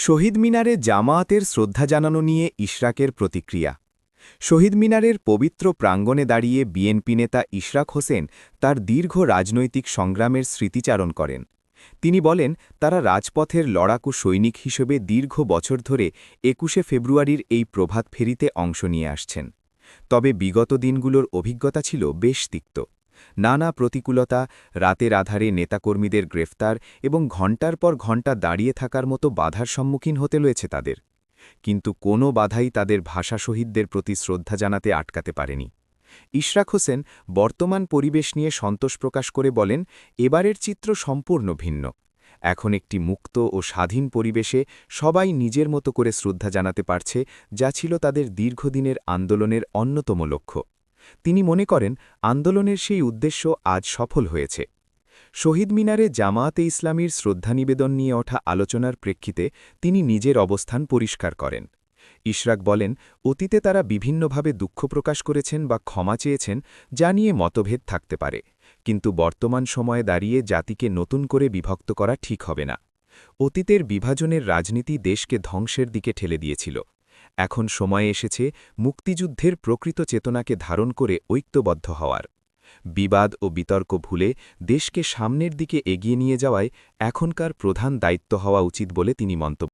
শহীদ মিনারে জামায়াতের শ্রদ্ধা জানানো নিয়ে ইশরাকের প্রতিক্রিয়া। শহীদ মিনারের পবিত্র প্রাঙ্গণে দাঁড়িয়ে বিএনপি নেতা ইশরাক হোসেন তার দীর্ঘ রাজনৈতিক সংগ্রামের স্মৃতিচারণ করেন। তিনি বলেন, তারা রাজপথের লড়াকু সৈনিক হিসেবে দীর্ঘ বছর ধরে ২১শে ফেব্রুয়ারির এই প্রভাত ফেরিতে অংশ নিয়ে আসছেন। তবে বিগত দিনগুলোর অভিজ্ঞতা ছিল বেশ তিক্ত। নানা প্রতিকূলতা, রাতের আধারে নেতাকর্মীদের গ্রেফতার এবং ঘণ্টার পর ঘণ্টা দাঁড়িয়ে থাকার মতো বাধার সম্মুখীন হতে হয়েছে তাদের। কিন্তু কোনো বাধাই তাদের ভাষা শহীদদের প্রতি শ্রদ্ধা জানাতে আটকাতে পারেনি। ইশরাক হোসেন বর্তমান পরিবেশ নিয়ে সন্তোষ প্রকাশ করে বলেন, এবারের চিত্র সম্পূর্ণ ভিন্ন। এখন একটি মুক্ত ও স্বাধীন পরিবেশে সবাই নিজের মতো করে শ্রদ্ধা জানাতে পারছে, যা ছিল তাদের দীর্ঘদিনের আন্দোলনের অন্যতম লক্ষ্য। তিনি মনে করেন, আন্দোলনের সেই উদ্দেশ্য আজ সফল হয়েছে। শহীদ মিনারে জামায়াতে ইসলামীর শ্রদ্ধা নিবেদন নিয়ে ওঠা আলোচনার প্রেক্ষিতে তিনি নিজের অবস্থান পরিষ্কার করেন। ইশরাক বলেন, অতীতে তারা বিভিন্নভাবে দুঃখ প্রকাশ করেছেন বা ক্ষমা চেয়েছেন, যা নিয়ে মতভেদ থাকতে পারে, কিন্তু বর্তমান সময়ে দাঁড়িয়ে জাতিকে নতুন করে বিভক্ত করা ঠিক হবে না। অতীতের বিভাজনের রাজনীতি দেশকে ধ্বংসের দিকে ঠেলে দিয়েছিল। এখন সময় এসেছে মুক্তিযুদ্ধের প্রকৃত চেতনাকে ধারণ করে ঐক্যবদ্ধ হওয়ার। বিবাদ ও বিতর্ক ভুলে দেশকে সামনের দিকে এগিয়ে নিয়ে যাওয়ায় এখনকার প্রধান দায়িত্ব হওয়া উচিত বলে তিনি মন্তব্য